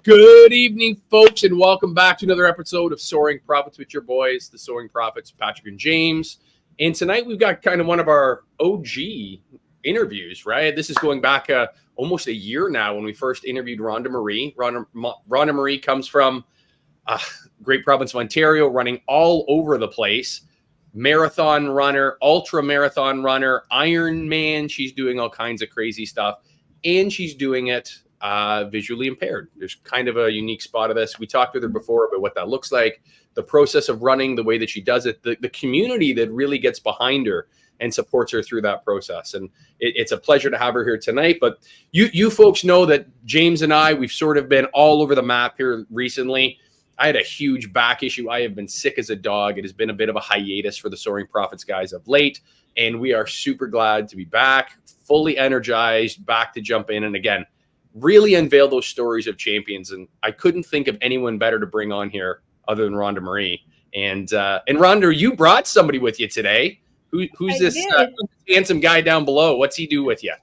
Good evening, folks, and welcome back to another episode of Soaring Profits with your boys, the Soaring Profits, Patrick and James. And tonight we've got kind of one of our OG interviews, right? This is going back almost a year now when we first interviewed Rhonda Marie. Rhonda Marie comes from great province of Ontario, running all over the place. Marathon runner, ultra marathon runner, Ironman. She's doing all kinds of crazy stuff, and she's doing it visually impaired. There's kind of a unique spot of this. We talked with her before about what that looks like, the process of running, the way that she does it, the community that really gets behind her and supports her through that process. And it's a pleasure to have her here tonight. But you folks know that James and I, we've sort of been all over the map here recently. I had a huge back issue. I have been sick as a dog. It has been a bit of a hiatus for the Soaring Profits guys of late. And we are super glad to be back, fully energized, back to jump in. And again, really unveil those stories of champions. And I couldn't think of anyone better to bring on here other than Rhonda Marie. And Rhonda, you brought somebody with you today. Who's this handsome guy down below? What's he do with you?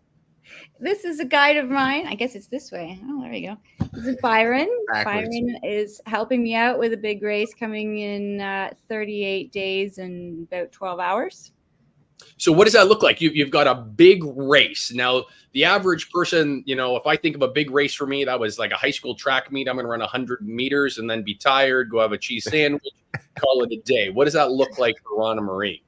This is a guide of mine. I guess it's this way. Oh, there you go. This is Byron. Backwards. Byron is helping me out with a big race coming in 38 days and about 12 hours. So what does that look like? You've got a big race. Now, the average person, if I think of a big race for me, that was like a high school track meet. I'm going to run 100 meters and then be tired, go have a cheese sandwich, call it a day. What does that look like for Rhonda Marie?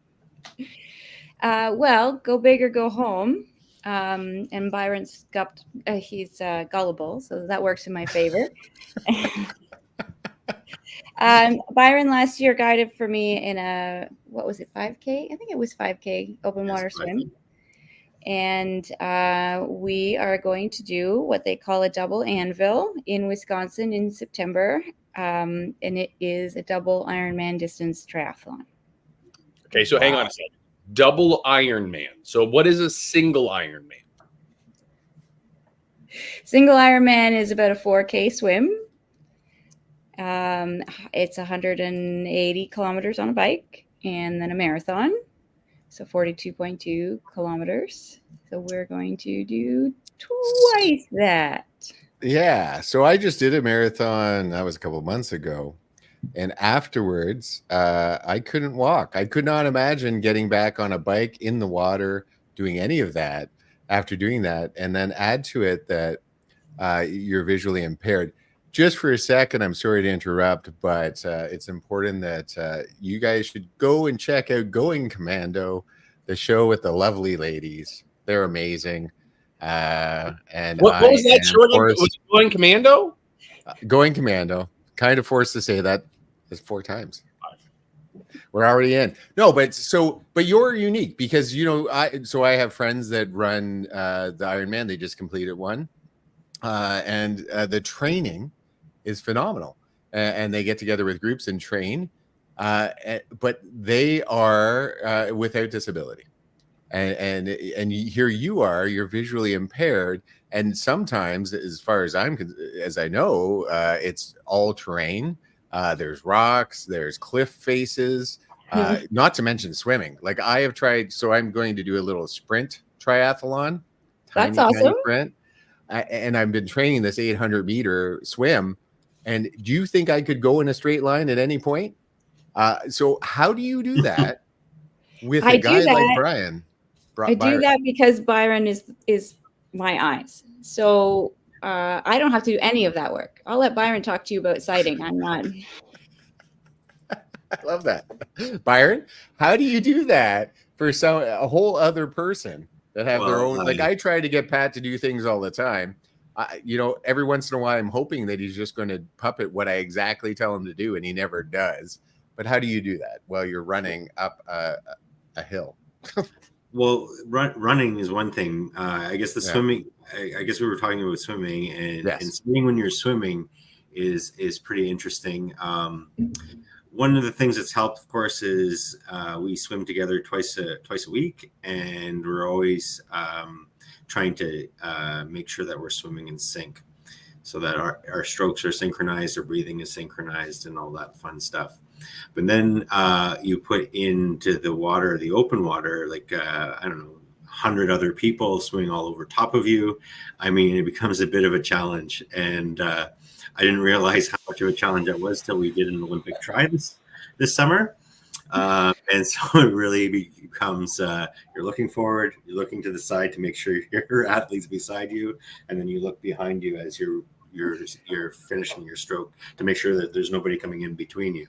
Well, go big or go home. And Byron's he's gullible, so that works in my favor. Byron last year guided for me in a, 5K? I think it was 5K open water swim. And we are going to do what they call a double Anvil in Wisconsin in September. And it is a double Ironman distance triathlon. Okay, so hang on a second. Double Ironman. So what is a single Ironman? Single Ironman is about a 4K swim. It's 180 kilometers on a bike, and then a marathon. So 42.2 kilometers. So we're going to do twice that. Yeah. So I just did a marathon. That was a couple of months ago. And afterwards, I couldn't walk. I could not imagine getting back on a bike in the water, doing any of that after doing that. And then add to it that you're visually impaired. Just for a second, I'm sorry to interrupt, but it's important that you guys should go and check out Going Commando, the show with the lovely ladies. They're amazing. And what was that short? Was it Going Commando? Going Commando. Kind of forced to say that. It's 4 times. We're already in. No, but you're unique because I have friends that run the Ironman. They just completed one, and the training is phenomenal. And they get together with groups and train, but they are without disability, and here you are. You're visually impaired, and sometimes, as far as I know, it's all terrain. There's rocks, there's cliff faces, not to mention swimming. Like I have tried, so I'm going to do a little sprint triathlon. That's awesome. Sprint, and I've been training this 800-meter swim. And do you think I could go in a straight line at any point? So how do you do that with a guy like Brian? I do that because Byron is my eyes. So I don't have to do any of that work. I'll let Byron talk to you about sighting. I'm not. I love that. Byron, how do you do that for a whole other person that have their own? Like I try to get Pat to do things all the time. Every once in a while, I'm hoping that he's just going to puppet what I exactly tell him to do, and he never does. But how do you do that while you're running up a hill? Well, running is one thing. I guess swimming. I guess we were talking about swimming, and swimming when you're swimming is pretty interesting. One of the things that's helped, of course, is we swim together twice a week, and we're always trying to make sure that we're swimming in sync, so that our strokes are synchronized, our breathing is synchronized, and all that fun stuff. But then you put into the water, the open water, like, 100 other people swimming all over top of you. I mean, it becomes a bit of a challenge. And I didn't realize how much of a challenge that was till we did an Olympic try this summer. And so it really becomes you're looking forward, you're looking to the side to make sure your athlete's beside you, and then you look behind you as you're finishing your stroke to make sure that there's nobody coming in between you.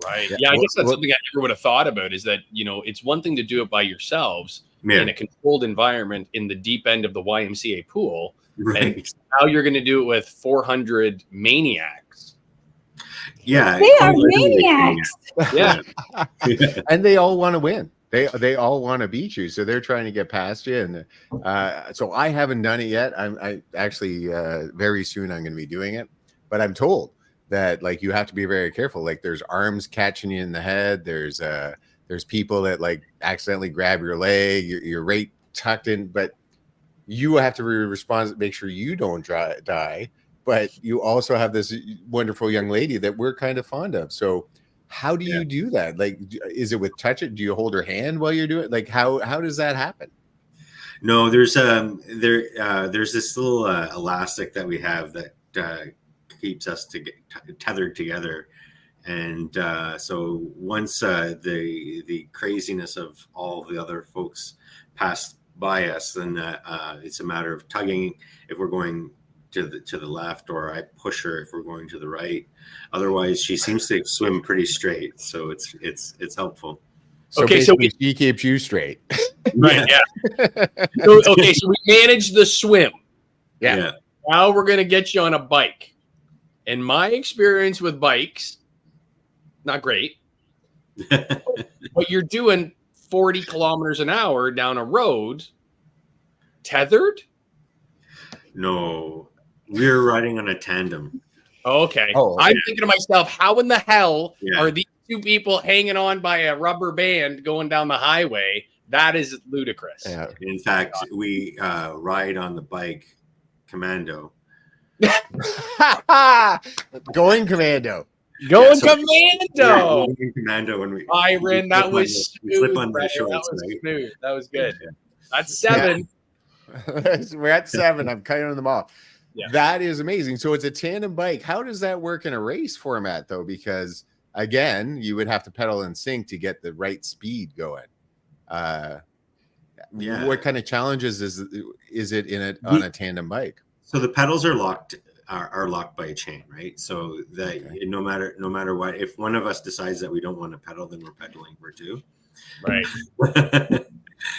Right. Yeah, I guess that's something I never would have thought about, is that, it's one thing to do it by yourselves in a controlled environment in the deep end of the YMCA pool. Right. And now you're going to do it with 400 maniacs. Yeah. They are maniacs. Yeah. And they all want to win. They all want to beat you. So they're trying to get past you. And so I haven't done it yet. I actually very soon I'm going to be doing it, but I'm told that like you have to be very careful. Like there's arms catching you in the head. There's people that like accidentally grab your leg. You're right tucked in, but you have to respond, make sure you don't die. But you also have this wonderful young lady that we're kind of fond of. So how do you do that? Like, is it with touch it? Do you hold her hand while you're doing it? Like how does that happen? No, there's this little elastic that we have that keeps us tethered together, and so once the craziness of all the other folks pass by us, then it's a matter of tugging if we're going to the left, or I push her if we're going to the right. Otherwise, she seems to swim pretty straight, so it's helpful. So okay, so she keeps you straight. Right, yeah. So we manage the swim. Yeah. Now we're going to get you on a bike. And my experience with bikes, not great. But you're doing 40 kilometers an hour down a road, tethered? No, we're riding on a tandem. Okay. I'm thinking to myself, how in the hell are these two people hanging on by a rubber band going down the highway? That is ludicrous. Yeah. In fact, we ride on the bike commando. Going commando. Commando. Going commando when Byron, that was smooth. Smooth. That was good. Yeah. That's 7. We're at 7. I'm cutting them off. Yeah. That is amazing. So it's a tandem bike. How does that work in a race format, though? Because again, you would have to pedal in sync to get the right speed going. What kind of challenges is it on a tandem bike? So the pedals are locked by a chain, right? So that no matter what, if one of us decides that we don't want to pedal, then we're pedaling for two. Right.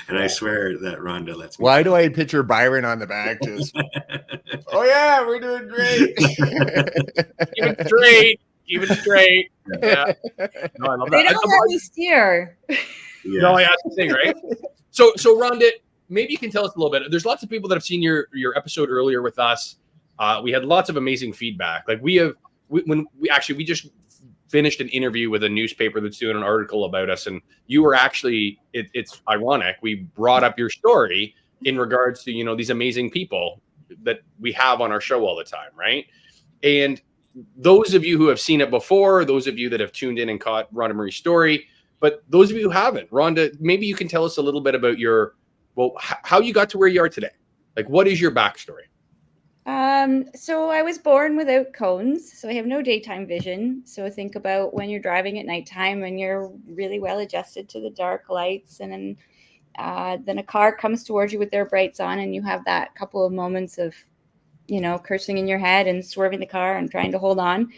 And I swear that Rhonda lets me. Why do I picture Byron on the back? Just, oh yeah, we're doing great. Keep it straight. Yeah. No, I love that. They don't let me steer. Yeah. No, that's the thing, right? So Rhonda, maybe you can tell us a little bit. There's lots of people that have seen your episode earlier with us. We had lots of amazing feedback. Like we just finished an interview with a newspaper that's doing an article about us, and you were actually it's ironic. We brought up your story in regards to these amazing people that we have on our show all the time, right? And those of you who have seen it before, those of you that have tuned in and caught Rhonda Marie's story, but those of you who haven't, Rhonda, maybe you can tell us a little bit about how you got to where you are today. Like, what is your backstory? So I was born without cones, so I have no daytime vision. So think about when you're driving at nighttime and you're really well adjusted to the dark lights, and then a car comes towards you with their brights on, and you have that couple of moments of, cursing in your head and swerving the car and trying to hold on.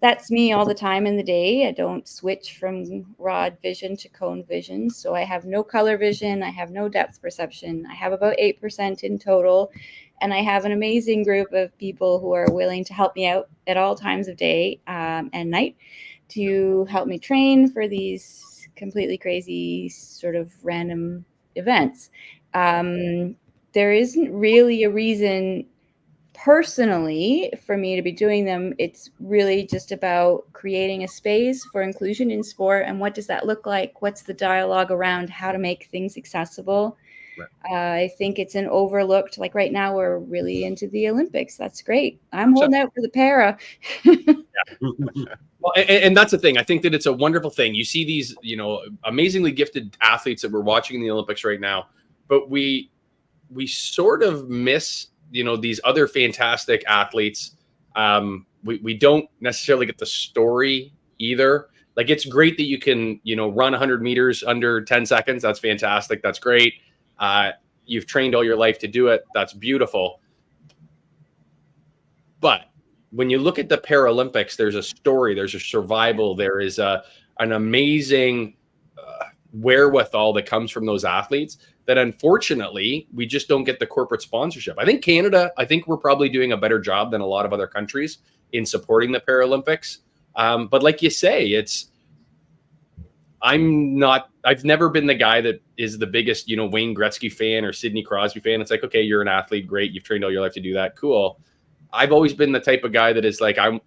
That's me all the time in the day. I don't switch from rod vision to cone vision. So I have no color vision. I have no depth perception. I have about 8% in total. And I have an amazing group of people who are willing to help me out at all times of day and night to help me train for these completely crazy sort of random events. There isn't really a reason personally for me to be doing them. It's really just about creating a space for inclusion in sport. And what does that look like? What's the dialogue around how to make things accessible? Right. I think it's an overlooked, like right now we're really into the Olympics. That's great. I'm holding out for the para. Well, and that's the thing. I think that it's a wonderful thing. You see these, amazingly gifted athletes that we're watching in the Olympics right now, but we sort of miss, these other fantastic athletes We don't necessarily get the story either. Like, it's great that you can, run 100 meters under 10 seconds. That's fantastic. That's great. You've trained all your life to do it. That's beautiful. But when you look at the Paralympics, there's a story, there's a survival, there is an amazing wherewithal that comes from those athletes that unfortunately we just don't get the corporate sponsorship. I think Canada, we're probably doing a better job than a lot of other countries in supporting the Paralympics. But like you say, I've never been the guy that is the biggest, Wayne Gretzky fan or Sidney Crosby fan. It's like, okay, you're an athlete. Great. You've trained all your life to do that. Cool. I've always been the type of guy that is like, I'm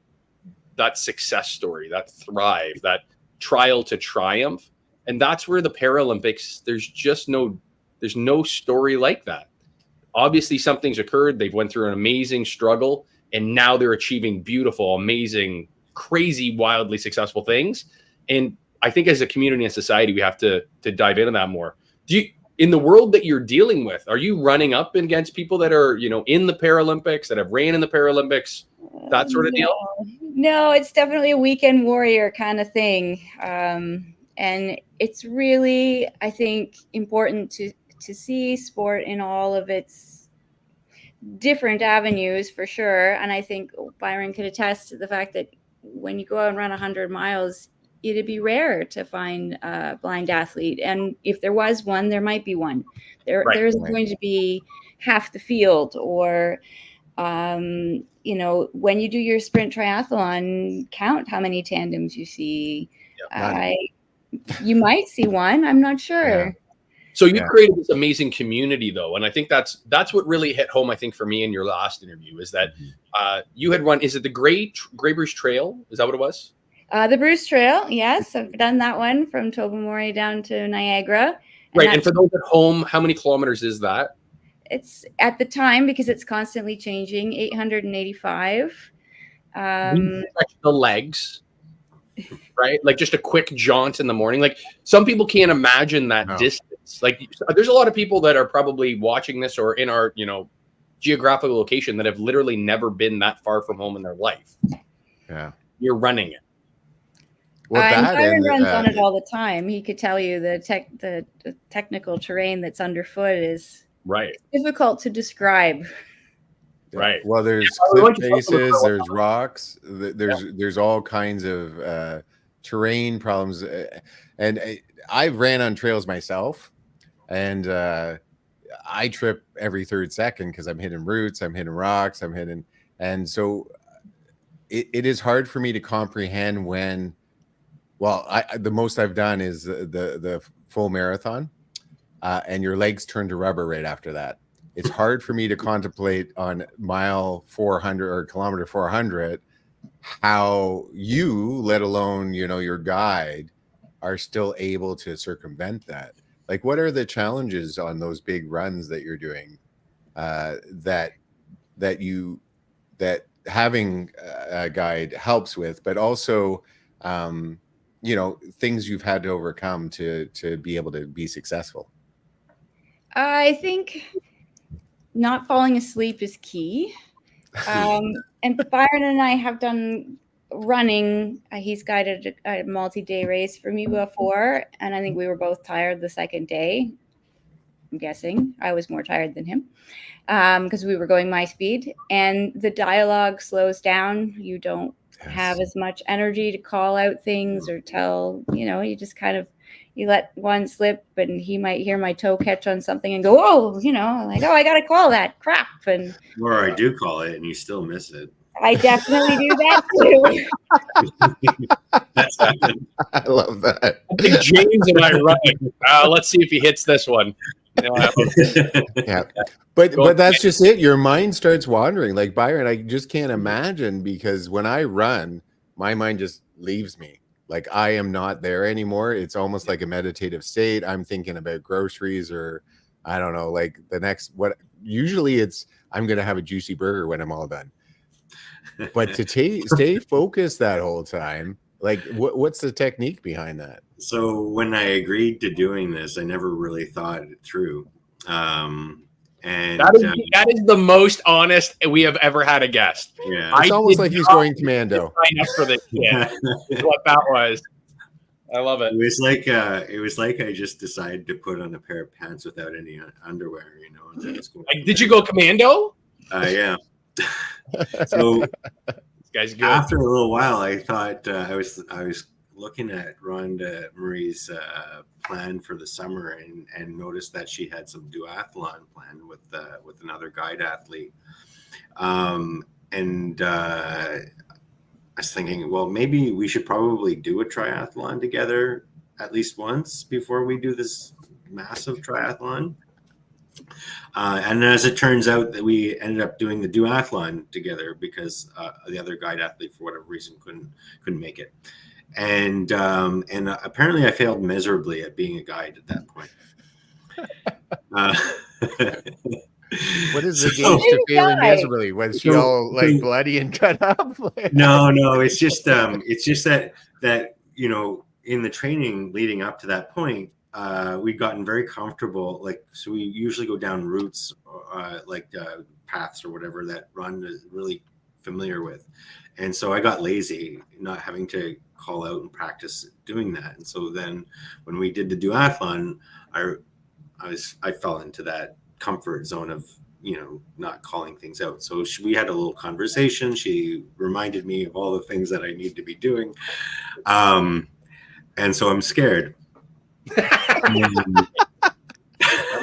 that success story, that thrive, that trial to triumph. And that's where the Paralympics, there's no story like that. Obviously something's occurred. They've went through an amazing struggle and now they're achieving beautiful, amazing, crazy, wildly successful things. And I think as a community and society, we have to dive into that more. In the world that you're dealing with, are you running up against people that are, in the Paralympics, that have ran in the Paralympics, that sort of deal? No, it's definitely a weekend warrior kind of thing. And it's really, I think, important to see sport in all of its different avenues for sure. And I think Byron could attest to the fact that when you go out and run 100 miles, it'd be rare to find a blind athlete. And if there was one, there might be one. There isn't going to be half the field or, when you do your sprint triathlon, count how many tandems you see. You might see one. I'm not sure. Yeah. So you created this amazing community, though, and I think that's what really hit home. I think for me in your last interview is that you had run. Is it the Grey Bruce Trail? Is that what it was? The Bruce Trail. Yes, I've done that one from Tobermory down to Niagara. And for those at home, how many kilometers is that? It's at the time, because it's constantly changing, 885. The legs. Right? Like just a quick jaunt in the morning. Like some people can't imagine that distance. Like there's a lot of people that are probably watching this or in our, geographical location that have literally never been that far from home in their life. Yeah. You're running it. Well, Byron runs on it all the time. He could tell you the technical terrain that's underfoot is difficult to describe. Right. Well, there's cliff faces, there's rocks, there's all kinds of terrain problems. And I've ran on trails myself, and I trip every third second because I'm hitting roots, I'm hitting rocks, and so it is hard for me to comprehend when. Well, the most I've done is the full marathon, and your legs turn to rubber right after that. It's hard for me to contemplate on mile 400 or kilometer 400 how you, let alone, your guide, are still able to circumvent that. Like, what are the challenges on those big runs that you're doing that having a guide helps with, but also, things you've had to overcome to be able to be successful? I think not falling asleep is key. And Byron and I have done running. He's guided a multi-day race for me before, and I think we were both tired the second day. I'm guessing I was more tired than him because we were going my speed, and the dialogue slows down. You don't have as much energy to call out things or tell, you just kind of, you let one slip and he might hear my toe catch on something and go, oh, like, oh, I got to call that crap. And or I do call it and you still miss it. I definitely do that too. That's happened. I love that. I think James and I run. Let's see if he hits this one. Yeah. But that's just it. Your mind starts wandering. Like Byron, I just can't imagine, because when I run, my mind just leaves me. Like I am not there anymore. It's almost like a meditative state. I'm thinking about groceries, or I don't know, like the next usually it's I'm gonna have a juicy burger when I'm all done. But to stay focused that whole time, like what's the technique behind that? So when I agreed to doing this, I never really thought it through. And that is the most honest we have ever had a guest. Yeah, it's almost like he's going commando. Sign up for this kid. Is what that was. I love it. It was like I just decided to put on a pair of pants without any underwear. You know, and then Did you go commando? Yeah. So this guy's good. After a little while, I thought I was looking at Rhonda Marie's plan for the summer and noticed that she had some duathlon planned with another guide athlete. I was thinking, well, maybe we should probably do a triathlon together at least once before we do this massive triathlon. And as it turns out, that we ended up doing the duathlon together because the other guide athlete, for whatever reason, couldn't make it. And apparently I failed miserably at being a guide at that point. What is the gauge to failing miserably? Was she all like bloody and cut up? No, it's just that you know, in the training leading up to that point, we'd gotten very comfortable. Like, so we usually go down routes, paths or whatever that Ron is really familiar with, and so I got lazy, not having to call out and practice doing that. And so then when we did the duathlon, I fell into that comfort zone of, you know, not calling things out. So we had a little conversation. She reminded me of all the things that I need to be doing. And so I'm scared. I'm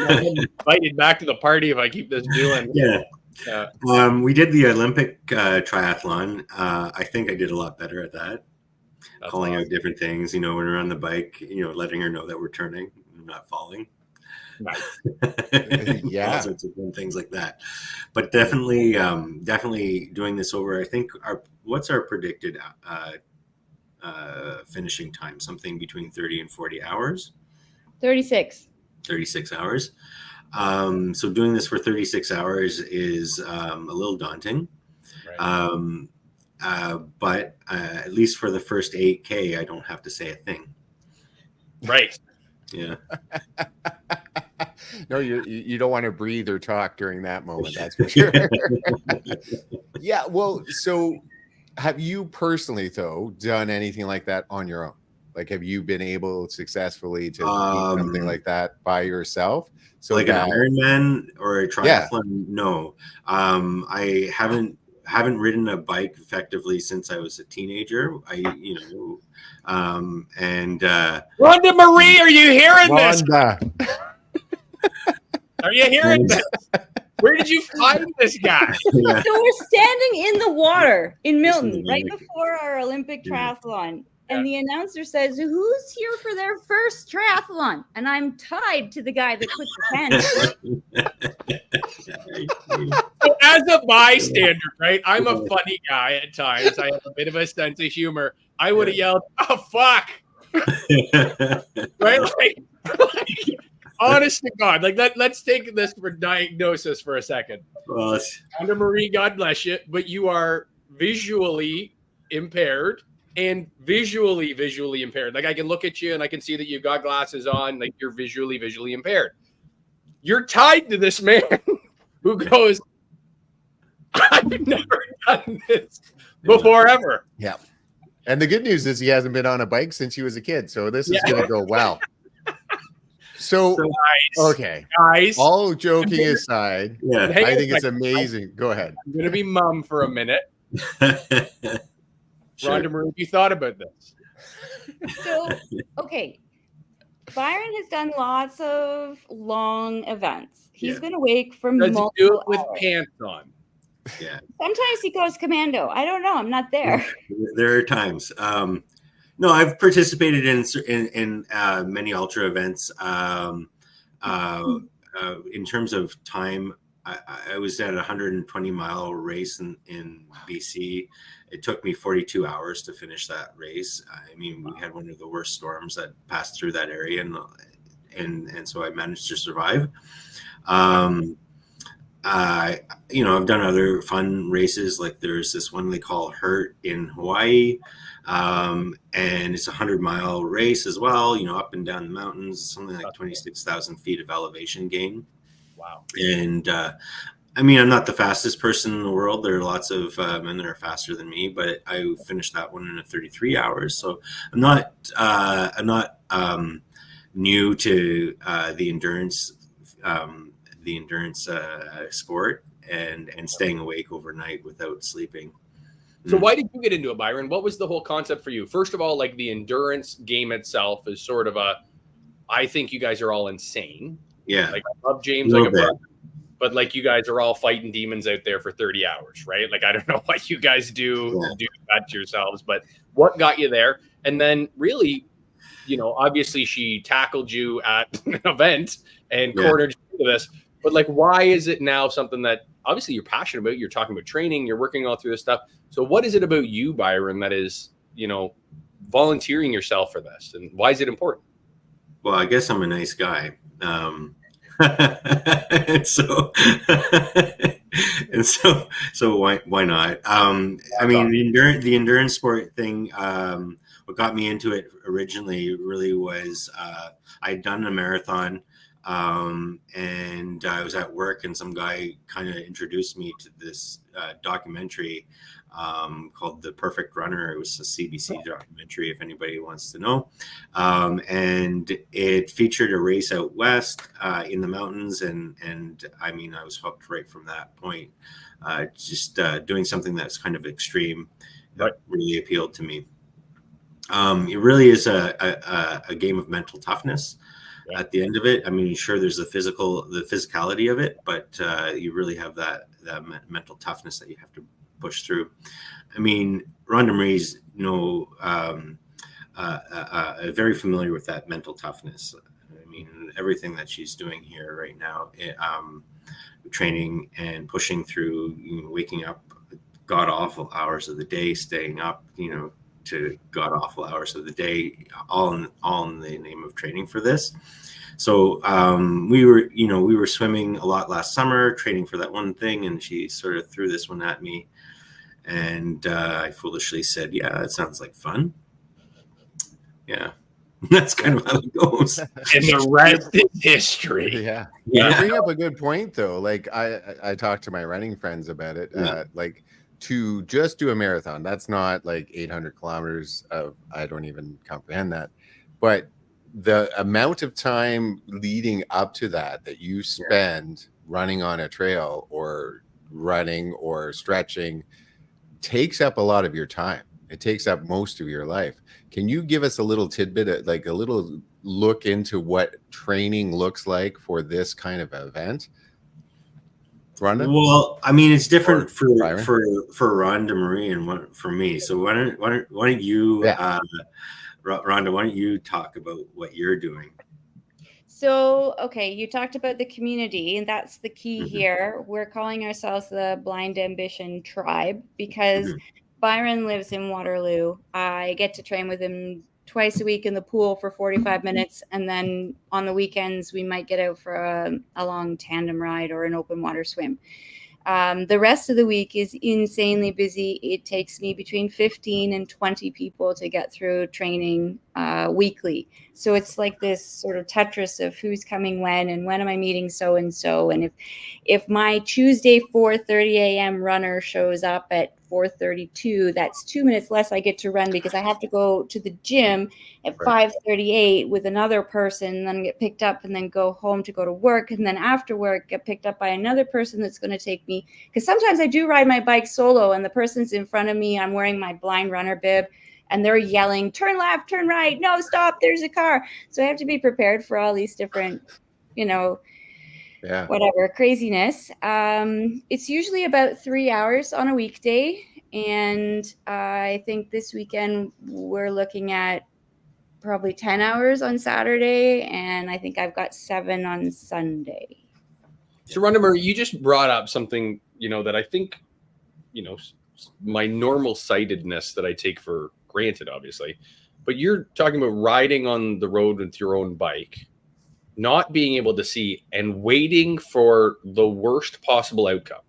invited back to the party if I keep this doing. Yeah. We did the Olympic triathlon. I think I did a lot better at that. That's calling awesome. Out different things, you know, when we're on the bike, you know, letting her know that we're turning, not falling. Nice. Yeah. All sorts of things like that. But definitely doing this over. I think what's our predicted finishing time? Something between 30 and 40 hours. 36 hours. So doing this for 36 hours is a little daunting. Right. But at least for the first 8K, I don't have to say a thing. Right. Yeah. No, you don't want to breathe or talk during that moment. That's for sure. Yeah. Well, so have you personally, though, done anything like that on your own? Like, have you been able successfully to do something like that by yourself? So like an Ironman or a triathlon? Yeah. No. I haven't ridden a bike effectively since I was a teenager. Rhonda Marie, are you hearing this? Are you hearing this? Where did you find this guy? Yeah. So we're standing in the water in Milton right before our Olympic triathlon. And the announcer says, who's here for their first triathlon? And I'm tied to the guy that put the pen. So as a bystander, right? I'm a funny guy at times. I have a bit of a sense of humor. I would have yelled, "Oh fuck!" Right? Like, honest to God, like let's take this for diagnosis for a second. Well, Rhonda Marie, God bless you, but you are visually impaired. And visually impaired. Like, I can look at you and I can see that you've got glasses on. Like, you're visually impaired. You're tied to this man who goes, I've never done this before ever. Yeah. And the good news is he hasn't been on a bike since he was a kid. So this is going to go well. So nice. Okay. Nice. All joking aside, I think it's amazing. Go ahead. I'm going to be mum for a minute. Sure. Rhonda Marie, you thought about this? So, okay. Byron has done lots of long events. He's been awake for multiple he do it with hours. Pants on? Yeah. Sometimes he goes commando. I don't know. I'm not there. There are times. No, I've participated in many ultra events. In terms of time, I was at a 120-mile race in BC. It took me 42 hours to finish that race. I mean, we had one of the worst storms that passed through that area, and so I managed to survive. I've done other fun races. Like, there's this one they call Hurt in Hawaii, and it's a 100-mile race as well. You know, up and down the mountains, something like 26,000 feet of elevation gain. Wow. And I mean, I'm not the fastest person in the world. There are lots of men that are faster than me, but I finished that one in 33 hours. So I'm not new to the endurance sport and staying awake overnight without sleeping. So why did you get into it, Byron? What was the whole concept for you? First of all, like the endurance game itself is sort of I think you guys are all insane. Yeah. Like I love James like a brother, but like you guys are all fighting demons out there for 30 hours, right? Like I don't know what you guys do that to yourselves, but what got you there? And then really, obviously she tackled you at an event and cornered you into this, but like, why is it now something that obviously you're passionate about? You're talking about training, you're working all through this stuff. So what is it about you, Byron, that is, volunteering yourself for this, and why is it important? Well, I guess I'm a nice guy. and so why not? I mean, the endurance sport thing, what got me into it originally really was I'd done a marathon, and I was at work, and some guy kind of introduced me to this documentary called The Perfect Runner. It was a CBC documentary, if anybody wants to know. And it featured a race out west in the mountains. And I mean, I was hooked right from that point. Just doing something that's kind of extreme that really appealed to me. It really is a game of mental toughness. At the end of it, I mean, sure, there's the physicality of it, but you really have that mental toughness that you have to push through. I mean, Rhonda Marie's very familiar with that mental toughness. I mean, everything that she's doing here right now, training and pushing through, waking up god awful hours of the day, staying up, to god awful hours of the day, all in the name of training for this. So we were swimming a lot last summer, training for that one thing, and she sort of threw this one at me, and I foolishly said, "Yeah, it sounds like fun." Yeah, that's kind of how it goes. And the rest is history. Yeah. You bring up a good point, though. Like I talked to my running friends about it. Like to just do a marathon, that's not like 800 kilometers of, I don't even comprehend that, but the amount of time leading up to that you spend running on a trail or running or stretching takes up a lot of your time. It takes up most of your life. Can you give us a little tidbit, like a little look into what training looks like for this kind of event? Rhonda? Well, I mean, it's different for Rhonda Marie and for me. So why don't you, Rhonda, why don't you talk about what you're doing? So, okay, you talked about the community, and that's the key here. We're calling ourselves the Blind Ambition Tribe because Byron lives in Waterloo. I get to train with him twice a week in the pool for 45 minutes. And then on the weekends, we might get out for a long tandem ride or an open water swim. The rest of the week is insanely busy. It takes me between 15 and 20 people to get through training weekly. So it's like this sort of Tetris of who's coming when and when am I meeting so-and-so. And if my Tuesday 4:30 a.m. runner shows up at 4:32, that's 2 minutes less I get to run because I have to go to the gym at 5:38 with another person, and then get picked up and then go home to go to work. And then after work, get picked up by another person that's going to take me. Because sometimes I do ride my bike solo and the person's in front of me. I'm wearing my blind runner bib and they're yelling, turn left, turn right. No, stop. There's a car. So I have to be prepared for all these different, whatever craziness. It's usually about 3 hours on a weekday. And I think this weekend we're looking at probably 10 hours on Saturday. And I think I've got 7 on Sunday. So Rhonda Marie, you just brought up something, that I think, my normal sightedness that I take for granted, obviously, but you're talking about riding on the road with your own bike, not being able to see and waiting for the worst possible outcome.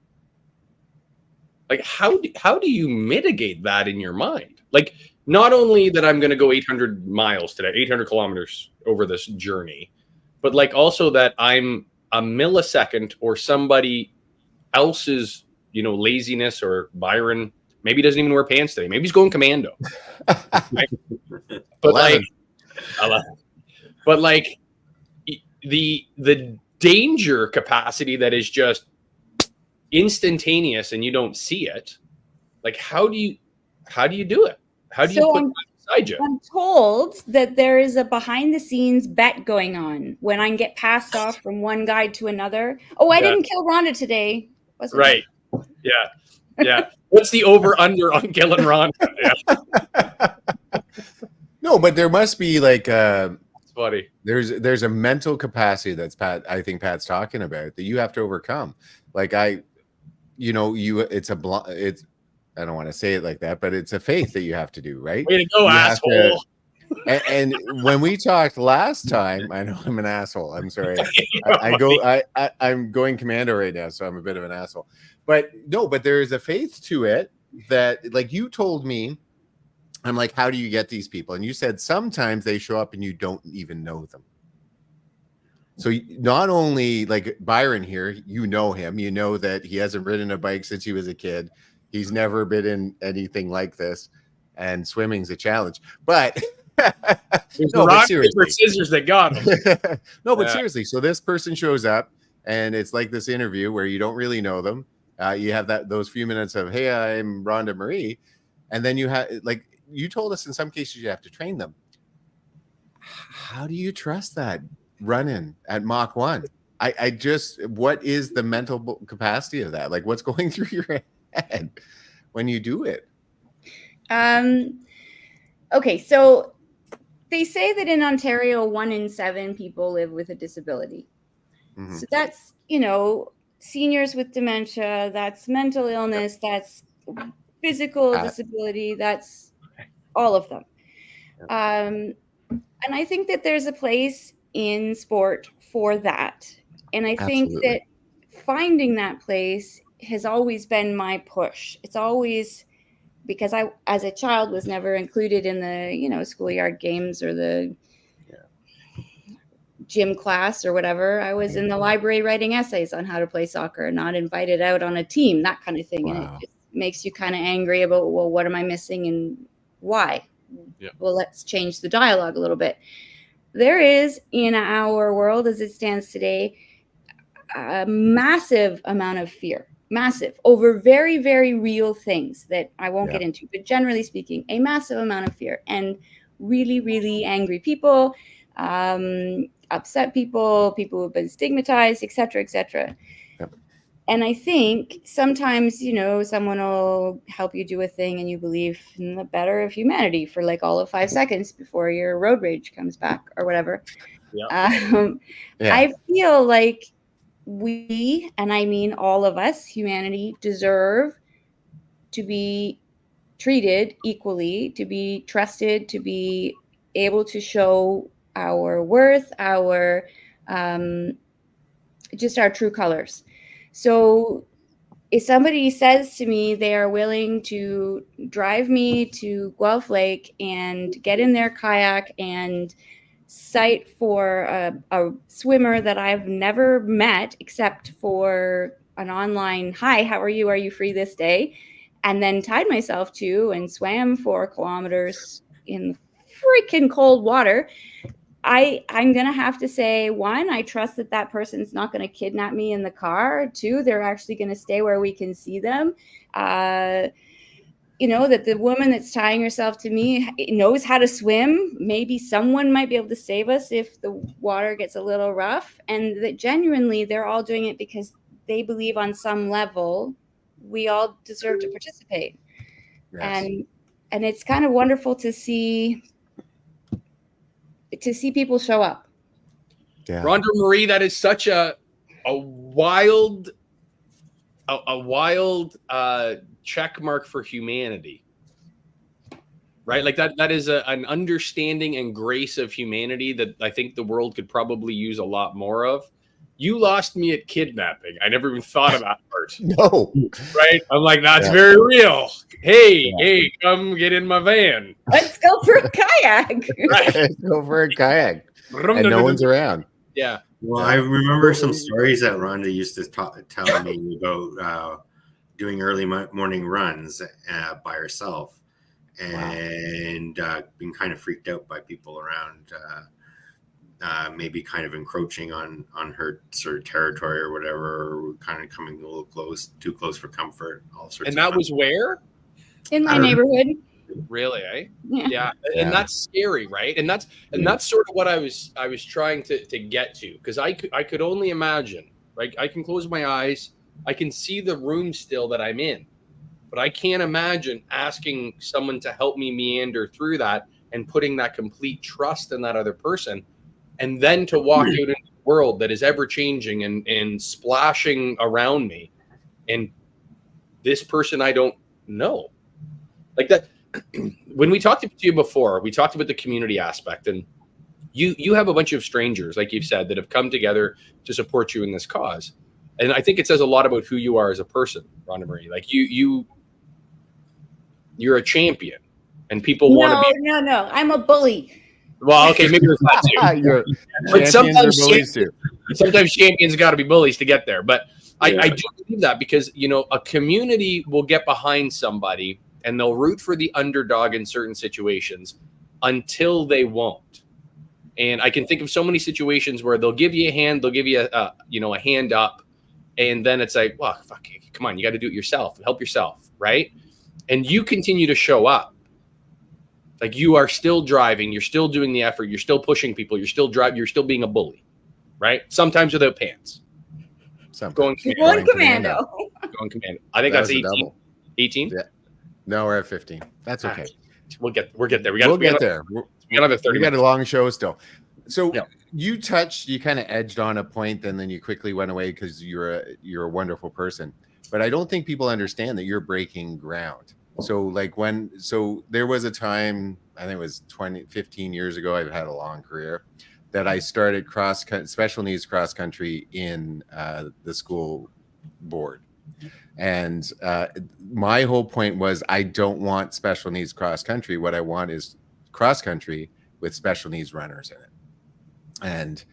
Like, how do you mitigate that in your mind? Like, not only that I'm going to go 800 miles today, 800 kilometers over this journey, but like also that I'm a millisecond or somebody else's, laziness, or Byron maybe doesn't even wear pants today. Maybe he's going commando. Right? But 11. The danger capacity that is just instantaneous and you don't see it. Like, how do you do it? How do you put that beside you? I'm told that there is a behind the scenes bet going on when I get passed off from one guy to another. Oh, I didn't kill Ronda today. Right. Yeah. What's the over under on killing Ronda? Yeah. No, but there must be like it's funny. There's a mental capacity that's I think Pat's talking about that you have to overcome. Like I don't want to say it like that, but it's a faith that you have to do, right? Way to go, asshole. And when we talked last time, I know I'm an asshole. I'm sorry. I'm going commando right now, so I'm a bit of an asshole. But no, but there is a faith to it that, like you told me, I'm like, how do you get these people? And you said sometimes they show up and you don't even know them. So not only like Byron here, you know him, you know that he hasn't ridden a bike since he was a kid. He's never been in anything like this, and swimming's a challenge. But no, but seriously, scissors that got him. No, but seriously, so this person shows up, and it's like this interview where you don't really know them. You have those few minutes of, hey, I'm Rhonda Marie, and then you have, like you told us, in some cases you have to train them. How do you trust that run-in at Mach 1? I just, what is the mental capacity of that? Like, what's going through your head when you do it? Okay, so they say that in Ontario, 1 in 7 people live with a disability. Mm-hmm. So that's, seniors with dementia, that's mental illness, that's physical disability, that's all of them. And I think that there's a place in sport for that. And I think that finding that place has always been my push. It's always because I, as a child, was never included in the, schoolyard games or the gym class or whatever. I was in the library writing essays on how to play soccer, not invited out on a team, that kind of thing. Wow. And it just makes you kind of angry about, well, what am I missing and why? Yeah. Well, let's change the dialogue a little bit. There is, in our world as it stands today, a massive amount of fear, massive, over very, very real things that I won't get into, but generally speaking, a massive amount of fear and really, really angry people, upset people who have been stigmatized, et cetera, et cetera. Yep. And I think sometimes, someone will help you do a thing and you believe in the better of humanity for like all of 5 seconds before your road rage comes back or whatever. Yep. I feel like we, and I mean all of us, humanity, deserve to be treated equally, to be trusted, to be able to show our worth, our just our true colors. So if somebody says to me they are willing to drive me to Guelph Lake and get in their kayak and sight for a swimmer that I've never met except for an online, hi, how are you? Are you free this day? And then tied myself to and swam 4 kilometers in freaking cold water. I'm going to have to say, 1, I trust that person's not going to kidnap me in the car. 2, they're actually going to stay where we can see them. That the woman that's tying herself to me knows how to swim. Maybe someone might be able to save us if the water gets a little rough. And that genuinely they're all doing it because they believe on some level we all deserve to participate. Yes. And it's kind of wonderful to see people show up. Yeah. Rhonda Marie, that is such a wild check mark for humanity, right? Like that is an understanding and grace of humanity that I think the world could probably use a lot more of. You lost me at kidnapping. I never even thought of that part. No. Right? I'm like, that's very real. Hey, come get in my van. Let's go for a kayak. Right. Let's go for a kayak. And no one's around. Yeah. Well, I remember some stories that Rhonda used to tell me about doing early morning runs by herself, and being kind of freaked out by people around, maybe kind of encroaching on her sort of territory or whatever, or kind of coming a little too close for comfort. All sorts. And that was where? In my neighborhood. Really, eh? Yeah. And that's scary, right? And that's sort of what I was trying to get to, because I could only imagine, right? I can close my eyes, I can see the room still that I'm in, but I can't imagine asking someone to help me meander through that and putting that complete trust in that other person, and then to walk out into the world that is ever changing and splashing around me, and this person I don't know, like that. When we talked to you before, we talked about the community aspect, and you have a bunch of strangers, like you've said, that have come together to support you in this cause. And I think it says a lot about who you are as a person, Rhonda Marie. Like you're a champion, and people want to be. No, I'm a bully. Well, okay, maybe there's that too. But sometimes champions got to be bullies to get there. But I do believe that, because a community will get behind somebody and they'll root for the underdog in certain situations until they won't. And I can think of so many situations where they'll give you a hand, they'll give you a hand up, and then it's like, well, fuck, come on, you got to do it yourself, help yourself, right? And you continue to show up. Like, you are still driving, you're still doing the effort, you're still pushing people, you're still driving, you're still being a bully, right? Sometimes without pants. Going commando. Going commando. I think that's 18. 18? Yeah. No, we're at 15. That's okay. We'll get there. We'll get there. We got another 30 We got minutes. a long show still. So you kind of edged on a point, and then you quickly went away because you're a wonderful person. But I don't think people understand that you're breaking ground. So there was a time, I think it was 15 years ago, I've had a long career, that I started special needs cross country in the school board. And my whole point was, I don't want special needs cross country. What I want is cross country with special needs runners in it. And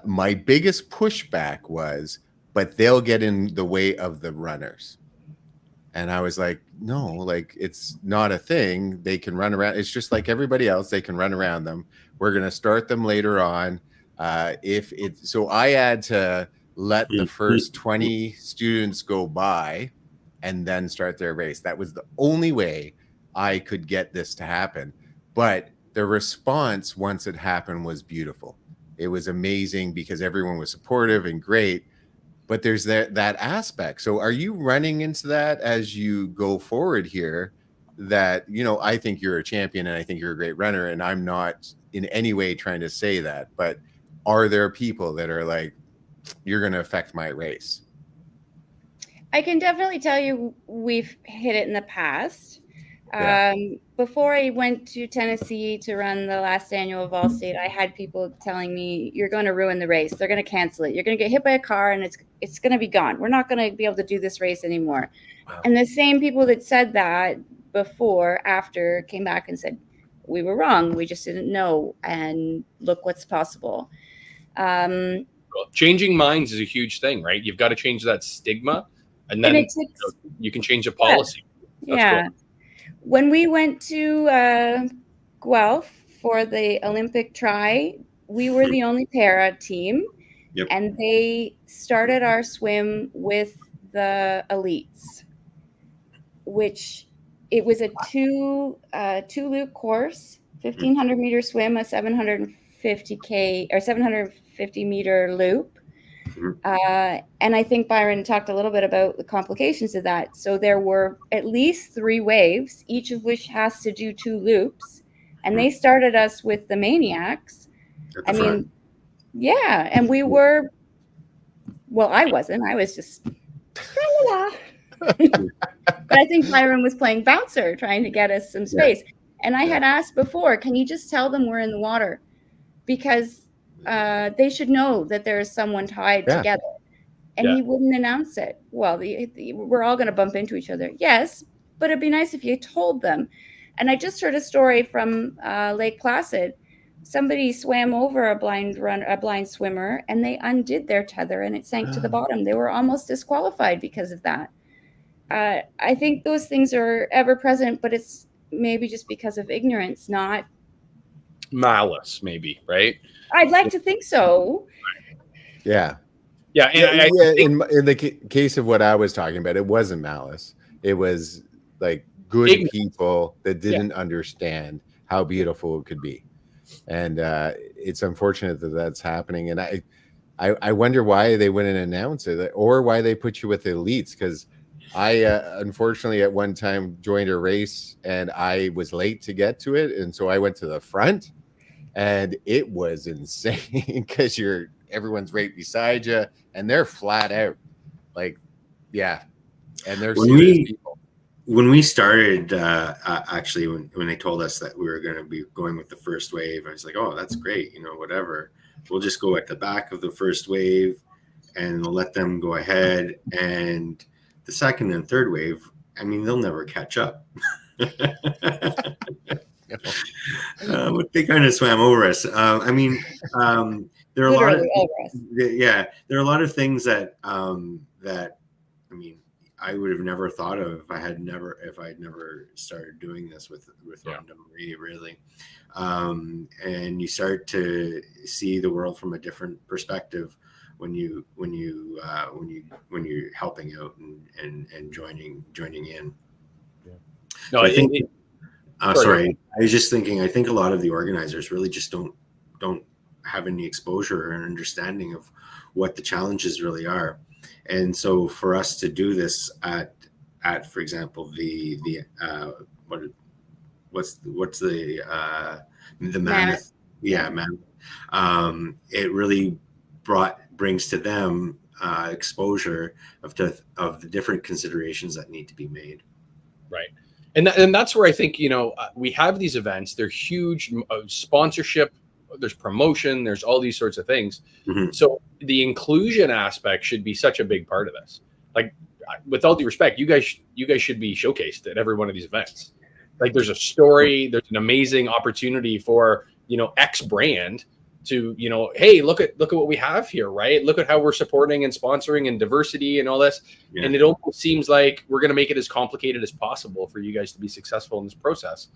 my biggest pushback was, but they'll get in the way of the runners. And I was like, no, like, it's not a thing. They can run around. It's just like everybody else. They can run around them. We're going to start them later on. So I had to let the first 20 students go by and then start their race. That was the only way I could get this to happen. But the response once it happened was beautiful. It was amazing because everyone was supportive and great. But there's that aspect. So are you running into that as you go forward here, that, I think you're a champion and I think you're a great runner, and I'm not in any way trying to say that, but are there people that are like, you're going to affect my race? I can definitely tell you we've hit it in the past. Yeah. Before I went to Tennessee to run the last annual of Allstate, I had people telling me, you're going to ruin the race. They're going to cancel it. You're going to get hit by a car and it's going to be gone. We're not going to be able to do this race anymore. Wow. And the same people that said that after came back and said, we were wrong. We just didn't know. And look what's possible. Changing minds is a huge thing, right? You've got to change that stigma, and then you can change the policy. Yeah. Cool. When we went to Guelph for the Olympic try, we were the only para team. Yep. And they started our swim with the elites, which it was a two loop course, 1,500 meter swim, a 750 meter loop. And I think Byron talked a little bit about the complications of that. So there were at least 3 waves, each of which has to do 2 loops. And they started us with the maniacs. And we were, well, I wasn't. I was just, but I think Byron was playing bouncer, trying to get us some space. Yeah. And I had asked before, can you just tell them we're in the water? Because they should know that there is someone tied together. And he wouldn't announce it. Well, we're all going to bump into each other. Yes, but it'd be nice if you told them. And I just heard a story from Lake Placid. somebody swam over a blind swimmer, and they undid their tether and it sank to the bottom. They were almost disqualified because of that. I think those things are ever present, but it's maybe just because of ignorance, not malice, maybe, right? I'd like to think so. Yeah. Yeah. And I think in the case of what I was talking about, it wasn't malice. It was like good ignorance. People that didn't understand how beautiful it could be. And it's unfortunate that that's happening. And I wonder why they wouldn't announce it, or why they put you with the elites. Because I unfortunately at one time joined a race and I was late to get to it, and so I went to the front, and it was insane because everyone's right beside you and they're flat out, like, yeah. And they're serious people. When we started, actually, when they told us that we were going to be going with the first wave, I was like, oh, that's great. Whatever. We'll just go at the back of the first wave and we'll let them go ahead. And the second and third wave, I mean, they'll never catch up. They kind of swam over us. I mean, there are a lot of, there are a lot of things that, I mean, I would have never thought of if I'd never started doing this with Rhonda Marie, really. And you start to see the world from a different perspective when you're helping out and joining in. Yeah. No, so I think. Sorry, I was just thinking. I think a lot of the organizers really just don't have any exposure and understanding of what the challenges really are. And so for us to do this at for example, the Mammoth, Mammoth, it really brings to them exposure of the different considerations that need to be made. Right. And that's where I think, we have these events, they're huge, sponsorship, there's promotion, there's all these sorts of things. Mm-hmm. So the inclusion aspect should be such a big part of this. Like, with all due respect, you guys should be showcased at every one of these events. Like, there's a story, there's an amazing opportunity for, X brand to, hey, look at what we have here, right? Look at how we're supporting and sponsoring and diversity and all this. Yeah. And it almost seems like we're going to make it as complicated as possible for you guys to be successful in this process.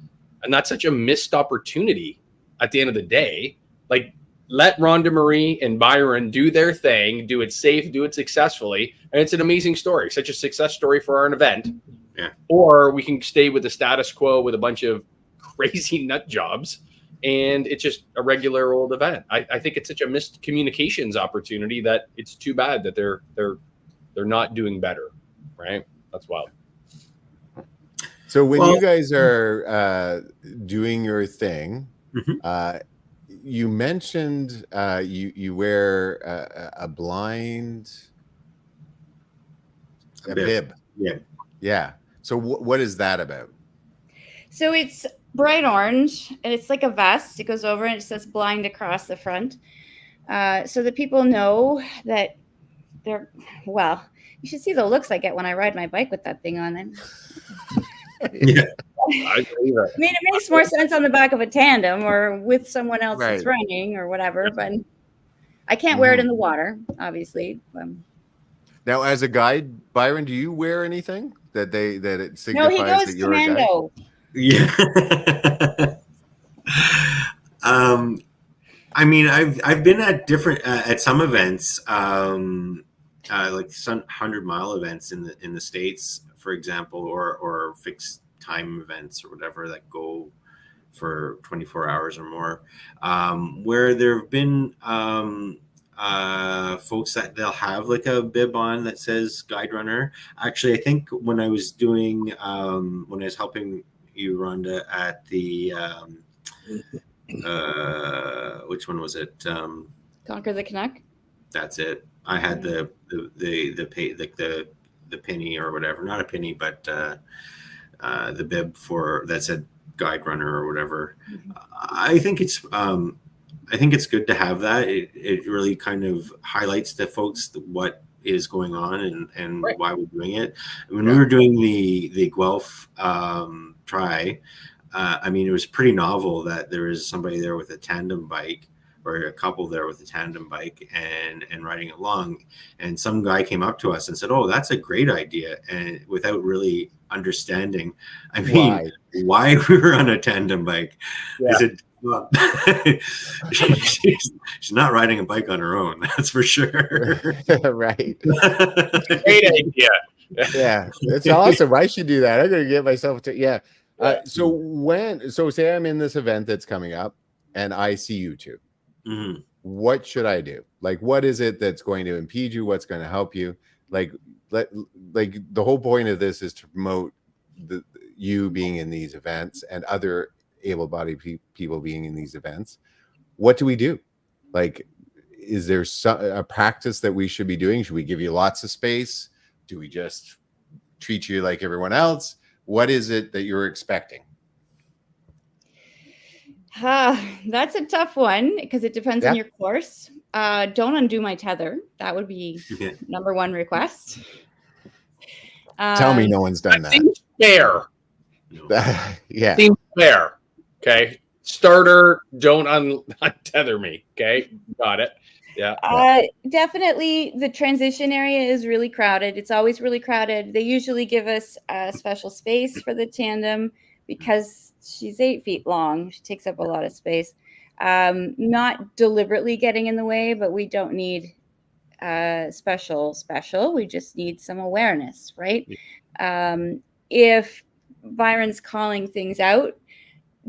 And that's such a missed opportunity at the end of the day. Like, let Rhonda Marie and Byron do their thing, do it safe, do it successfully. And it's an amazing story, such a success story for our event. Yeah. Or we can stay with the status quo with a bunch of crazy nut jobs, and it's just a regular old event. I think it's such a missed communications opportunity that it's too bad that they're not doing better, right? That's wild. So when you guys are doing your thing, mm-hmm. You mentioned you wear a bib. Yeah. So what is that about? So it's bright orange, and it's like a vest. It goes over and it says blind across the front. So that people know that they're, well, you should see the looks I get when I ride my bike with that thing on. Then. Yeah. I believe it. I mean, it makes more sense on the back of a tandem or with someone else that's running or whatever, but I can't wear it in the water, obviously. Now, as a guide, Byron, do you wear anything that it signifies that you're commando. A guide? Yeah. I mean, I've been at different at some events, like some 100-mile events in the States, for example, or fixed time events or whatever that go for 24 hours or more, where there have been folks that they'll have like a bib on that says guide runner. Actually, I think when I was doing when I was helping you, Rhonda, at the which one was it? Conquer the Canuck. That's it. I had the penny or whatever, not a penny, but the bib for that said guide runner or whatever. Mm-hmm. I think it's good to have that. It really kind of highlights to folks what is going on and why we're doing it. When we were doing the Guelph try, I mean, it was pretty novel that there was somebody there with a tandem bike, or a couple there with a tandem bike and riding along. And some guy came up to us and said, "Oh, that's a great idea." And without really understanding, I mean, why we were on a tandem bike. Yeah. I said, well, she's not riding a bike on her own, that's for sure. Right. Great idea. Yeah, it's awesome. I should do that. I'm gonna get myself to so say I'm in this event that's coming up and I see you two. Mm-hmm. What should I do? Like, what is it that's going to impede you? What's going to help you? Like the whole point of this is to promote you being in these events and other able-bodied people being in these events. What do we do? Like, is there a practice that we should be doing? Should we give you lots of space? Do we just treat you like everyone else? What is it that you're expecting? That's a tough one because it depends on your course. Don't undo my tether. That would be number one request. Tell me no one's done that. Seems fair. Yeah. Seems fair. Okay. Starter, don't untether me. Okay. Got it. Yeah. Definitely the transition area is really crowded. It's always really crowded. They usually give us a special space for the tandem because she's 8 feet long. She takes up a lot of space. Not deliberately getting in the way, but we don't need special. We just need some awareness, right? If Byron's calling things out,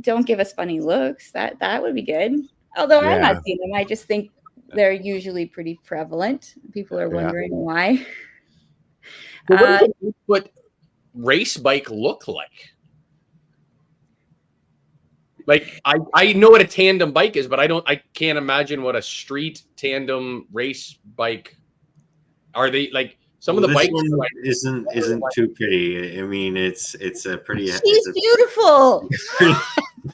don't give us funny looks. That would be good. Although I'm not seeing them. I just think they're usually pretty prevalent. People are wondering why. What race bike look like? Like I know what a tandem bike is, but I can't imagine what a street tandem race bike are. They like some of the bikes like, isn't too pretty. I mean, it's a pretty. She's beautiful.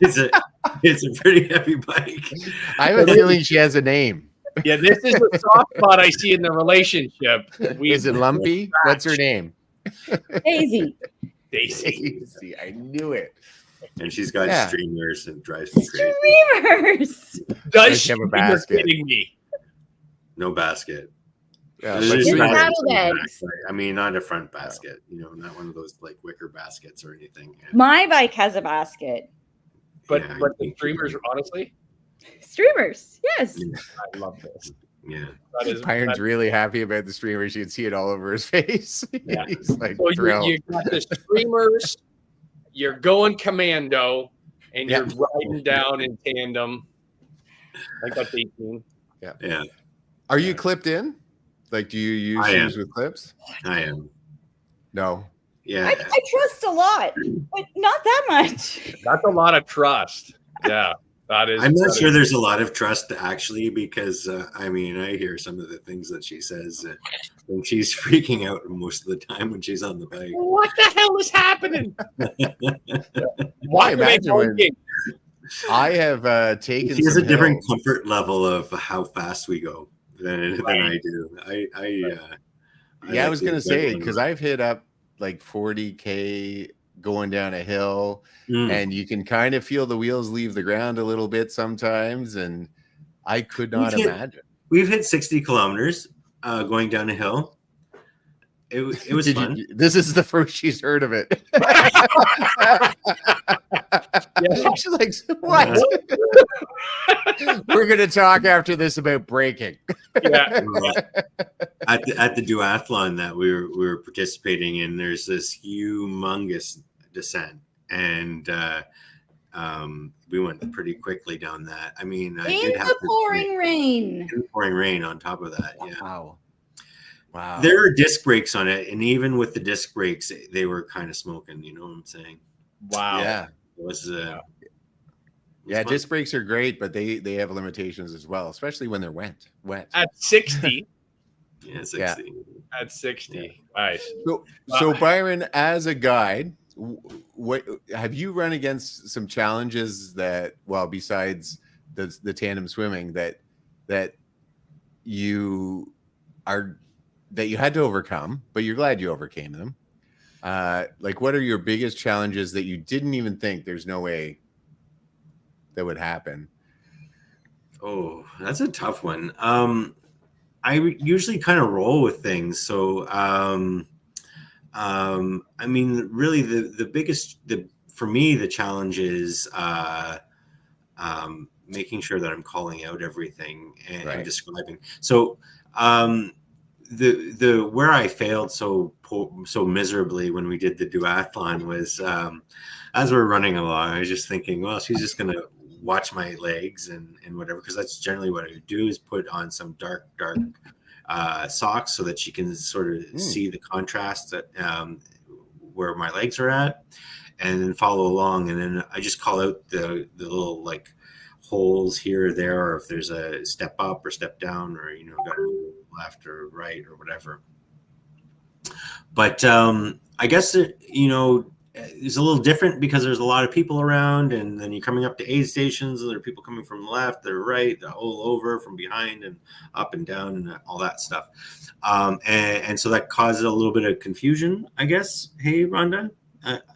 It's a pretty heavy bike. I have a feeling she has a name. Yeah, this is a soft spot I see in the relationship. Is it Lumpy? What's her name? Daisy. Daisy. I knew it. And she's got streamers and drives me crazy. Streamers. Does she have a basket? Kidding me? No basket. Yeah, I mean, not a front basket. You know, not one of those like wicker baskets or anything. My bike has a basket. But the streamers, honestly. Streamers, yes. I love this. Yeah. Byron's really happy about the streamers. You can see it all over his face. Yeah. He's like so thrilled. You got the streamers, you're going commando, and you're riding down in tandem. I think that's 18. Yeah. Are you clipped in? Like, do you use shoes with clips? I am. No. Yeah. I trust a lot, but not that much. That's a lot of trust. Yeah. I'm not sure there's a lot of trust actually, because I mean, I hear some of the things that she says and she's freaking out most of the time when she's on the bike. What the hell is happening? Why imagine when I have taken. She has a different comfort level of how fast we go than I do. I was gonna say, because I've hit up like 40K going down a hill, and you can kind of feel the wheels leave the ground a little bit sometimes, and I could not imagine. We've hit 60 kilometers going down a hill. It was fun. This is the first she's heard of it. She's like, what? We're gonna talk after this about braking. At the duathlon that we were participating in, there's this humongous descent, and we went pretty quickly down that. I mean, pouring rain on top of that. Yeah. Wow. There are disc brakes on it, and even with the disc brakes, they were kind of smoking. You know what I'm saying? Wow. Yeah. It was. Disc brakes are great, but they have limitations as well, especially when they're wet. At 60. Yeah, 60. Yeah. At 60. Nice. So Byron, as a guide, what have you run against some challenges that, well, besides the tandem swimming that you had to overcome, but you're glad you overcame them? like, what are your biggest challenges that you didn't even think there's no way that would happen? Oh, that's a tough one. I usually kind of roll with things. So, I mean, really, the biggest, for me, the challenge is making sure that I'm calling out everything and describing. So, the where I failed so miserably when we did the duathlon was as we're running along, I was just thinking, well, she's just gonna watch my legs and whatever, because that's generally what I do, is put on some dark socks so that she can sort of see the contrast that where my legs are at, and then follow along. And then I just call out the little like holes here or there, or if there's a step up or step down, or got to move left or right or whatever. But I guess it's a little different because there's a lot of people around, and then you're coming up to aid stations, and there are people coming from the left, the right, all over, from behind, and up and down, and all that stuff. And so that causes a little bit of confusion, I guess. Hey, Rhonda?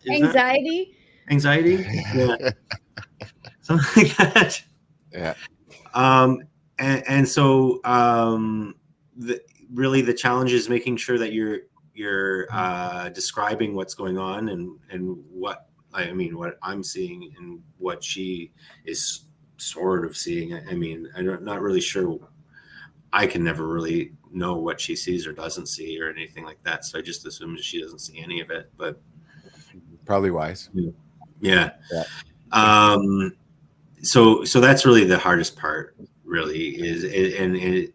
Anxiety? Yeah. Something like that. Yeah. And so really the challenge is making sure that you're describing what's going on and what I'm seeing and what she is sort of seeing. I mean, I'm not really sure. I can never really know what she sees or doesn't see or anything like that. So I just assume that she doesn't see any of it, but probably wise. Yeah. So that's really the hardest part, really, is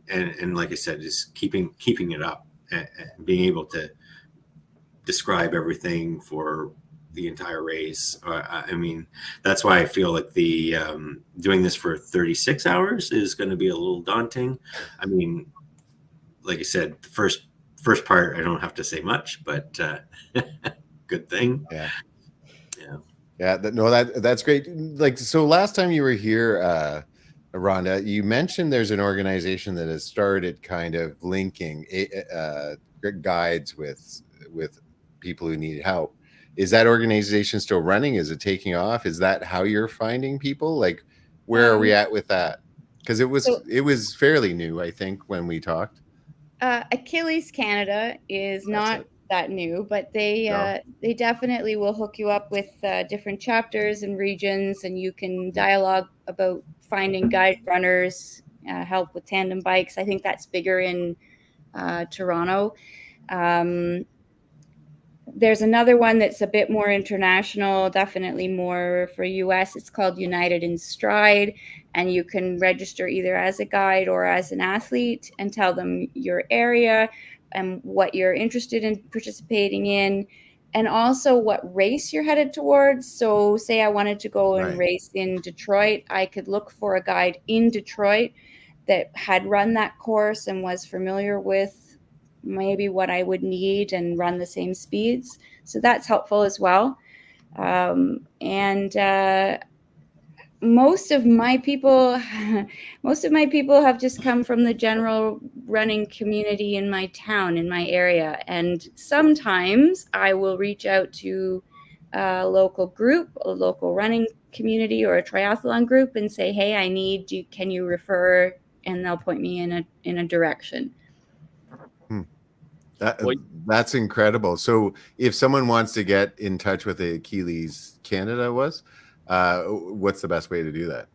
and like I said, is keeping it up and being able to describe everything for the entire race. I mean, that's why I feel like the doing this for 36 hours is going to be a little daunting. I mean, like I said, the first part I don't have to say much, but good thing. Yeah, that's great. Like, so last time you were here, Rhonda, you mentioned there's an organization that has started kind of linking guides with people who need help. Is that organization still running? Is it taking off? Is that how you're finding people? Like, where are we at with that? Because it was fairly new, I think, when we talked. Achilles Canada is not that new, but they definitely will hook you up with different chapters and regions, and you can dialogue about finding guide runners, help with tandem bikes. I think that's bigger in Toronto. There's another one that's a bit more international, definitely more for US. It's called United in Stride, and you can register either as a guide or as an athlete and tell them your area and what you're interested in participating in, and also what race you're headed towards. So say I wanted to go and race in Detroit, I could look for a guide in Detroit that had run that course and was familiar with maybe what I would need and run the same speeds. So that's helpful as well. Most of my people have just come from the general running community in my town, in my area. And sometimes I will reach out to a local group, a local running community, or a triathlon group and say, hey, I need you, can you refer? And they'll point me in a direction. That's incredible. So if someone wants to get in touch with Achilles Canada, what's the best way to do that?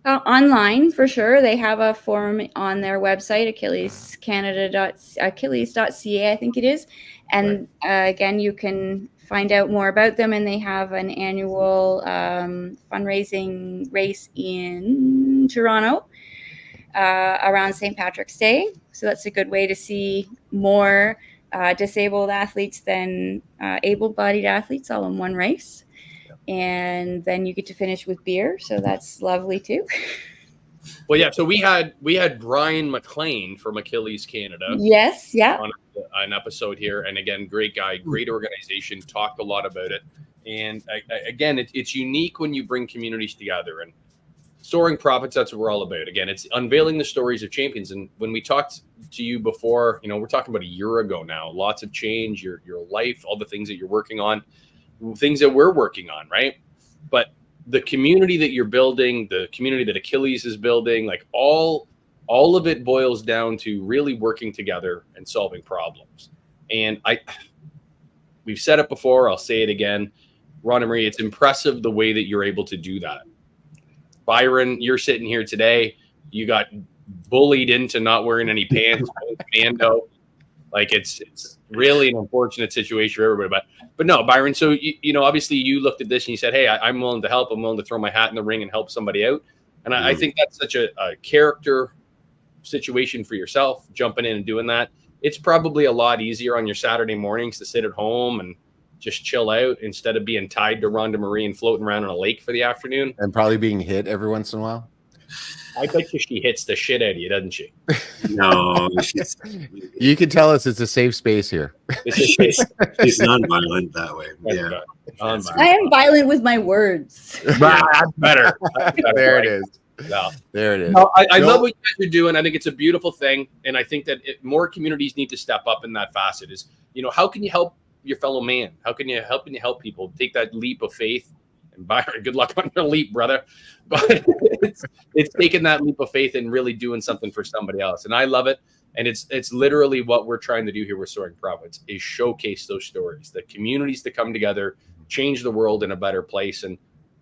Online, for sure. They have a form on their website, achilles.ca, I think it is. And again, you can find out more about them. And they have an annual fundraising race in Toronto around St. Patrick's Day. So that's a good way to see more disabled athletes than able-bodied athletes all in one race. And then you get to finish with beer, so that's lovely too. Well, yeah. So we had Brian McLean from Achilles Canada. Yes, yeah. On an episode here, and again, great guy, great organization. Talked a lot about it, and again, it's unique when you bring communities together. And Soaring Profits, that's what we're all about. Again, it's unveiling the stories of champions. And when we talked to you before, we're talking about a year ago now, lots of change, your life, all the things that you're working on, things that we're working on, right? But the community that you're building, the community that Achilles is building, like all of it boils down to really working together and solving problems. And we've said it before, I'll say it again, Rhonda Marie, it's impressive the way that you're able to do that. Byron, you're sitting here today. You got bullied into not wearing any pants, commando. Like it's really an unfortunate situation for everybody. But no, Byron. So obviously you looked at this and you said, "Hey, I'm willing to help. I'm willing to throw my hat in the ring and help somebody out." And I think that's such a character situation for yourself, jumping in and doing that. It's probably a lot easier on your Saturday mornings to sit at home and just chill out instead of being tied to Rhonda Marie and floating around on a lake for the afternoon. And probably being hit every once in a while. I bet you she hits the shit out of you, doesn't she? No. You can tell us it's a safe space here. She's non-violent that way. Yeah. I am violent with my words. That's better. There it is. No. There it is. No, I love what you guys are doing. I think it's a beautiful thing. And I think that more communities need to step up in that facet is, how can you help your fellow man? How can you help people take that leap of faith? And Byron, good luck on your leap, brother. But it's taking that leap of faith and really doing something for somebody else. And I love it. And it's literally what we're trying to do here with Soaring Profits is showcase those stories, the communities to come together, change the world in a better place. And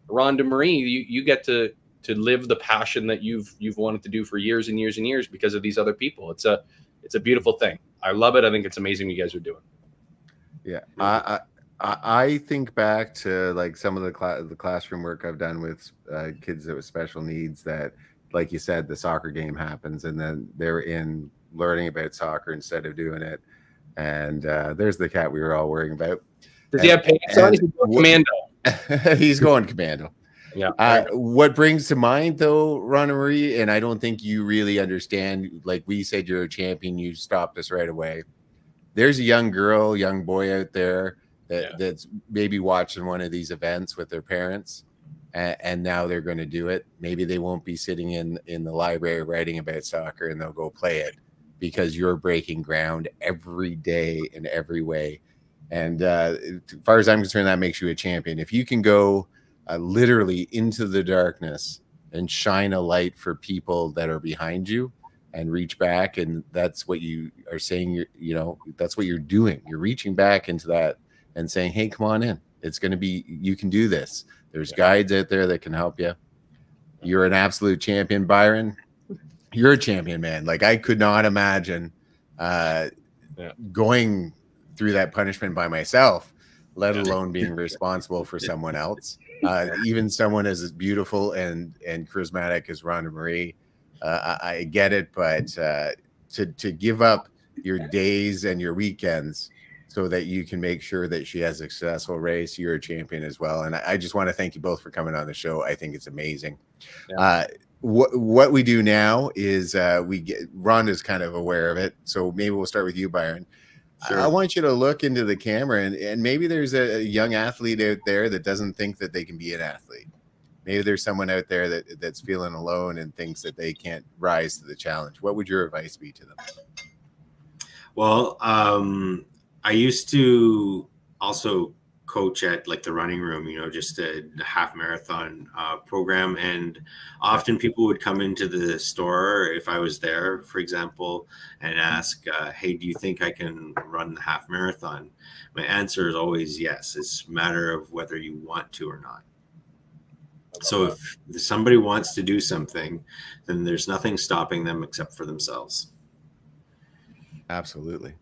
Rhonda Marie, you get to live the passion that you've wanted to do for years and years and years because of these other people. It's a beautiful thing. I love it. I think it's amazing what you guys are doing. Yeah. I think back to like some of the classroom work I've done with kids with special needs that, like you said, the soccer game happens and then they're in learning about soccer instead of doing it. And there's the cat we were all worrying about. Does he have pants on? He's going commando. He's going commando. Yeah. What brings to mind though, Rhonda Marie, and I don't think you really understand, like we said, you're a champion, you stopped us right away. There's a young boy out there that's maybe watching one of these events with their parents and now they're going to do it. Maybe they won't be sitting in the library writing about soccer and they'll go play it because you're breaking ground every day in every way. And as far as I'm concerned, that makes you a champion. If you can go literally into the darkness and shine a light for people that are behind you and reach back, and that's what you are saying, that's what you're doing. You're reaching back into that and saying, hey, come on in. It's going to be, you can do this. There's guides out there that can help you. You're an absolute champion, Byron. You're a champion, man. Like I could not imagine going through that punishment by myself, let alone being responsible for someone else. Even someone as beautiful and charismatic as Rhonda Marie. I get it, but to give up your days and your weekends so that you can make sure that she has a successful race, you're a champion as well. And I just want to thank you both for coming on the show. I think it's amazing. Yeah. What we do now is Rhonda's kind of aware of it, so maybe we'll start with you, Byron. Sure. I want you to look into the camera and maybe there's a young athlete out there that doesn't think that they can be an athlete. Maybe there's someone out there that's feeling alone and thinks that they can't rise to the challenge. What would your advice be to them? Well, I used to also coach at like the running room, just a half marathon program. And often people would come into the store if I was there, for example, and ask, hey, do you think I can run the half marathon? My answer is always yes. It's a matter of whether you want to or not. So if somebody wants to do something, then there's nothing stopping them except for themselves. Absolutely.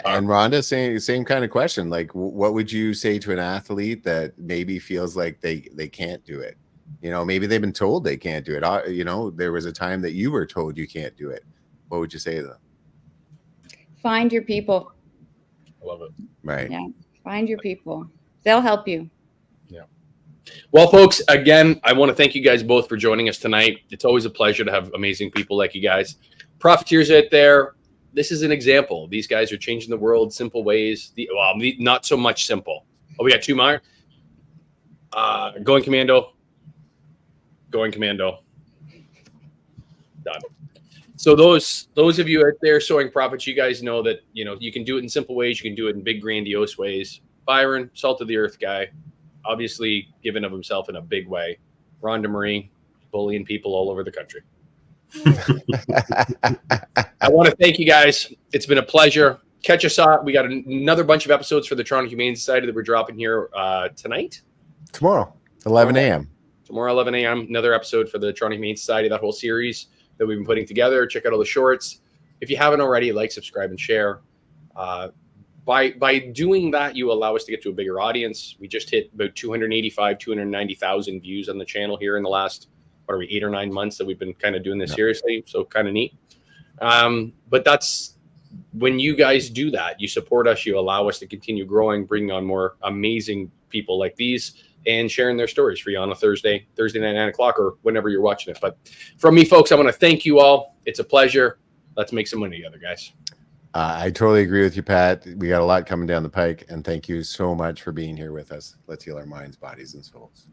And Rhonda, same kind of question. Like, what would you say to an athlete that maybe feels like they can't do it? Maybe they've been told they can't do it. There was a time that you were told you can't do it. What would you say to them? Find your people. I love it. Right. Yeah. Find your people. They'll help you. Yeah. Well, folks, again, I want to thank you guys both for joining us tonight. It's always a pleasure to have amazing people like you guys. Profiteers out there, this is an example. These guys are changing the world simple ways. Not so much simple. Oh, we got two more. Going commando. Done. So those of you out there Soaring Profits, you guys know that, you know, you can do it in simple ways. You can do it in big, grandiose ways. Byron, salt of the earth guy, obviously given of himself in a big way. Rhonda Marie, bullying people all over the country. I want to thank you guys. It's been a pleasure. Catch us out. We got another bunch of episodes for the Toronto Humane Society that we're dropping here tonight. Tomorrow, 11 a.m. Tomorrow, 11 a.m. Another episode for the Toronto Humane Society, that whole series that we've been putting together. Check out all the shorts. If you haven't already, like, subscribe, and share. By doing that, you allow us to get to a bigger audience. We just hit about 290,000 views on the channel here in the last, 8 or 9 months that we've been kind of doing this seriously. So kind of neat. But that's when you guys do that, you support us, you allow us to continue growing, bringing on more amazing people like these and sharing their stories for you on a Thursday night, 9 o'clock, or whenever you're watching it. But from me, folks, I want to thank you all. It's a pleasure. Let's make some money together, guys. I totally agree with you, Pat. We got a lot coming down the pike, and thank you so much for being here with us. Let's heal our minds, bodies, and souls.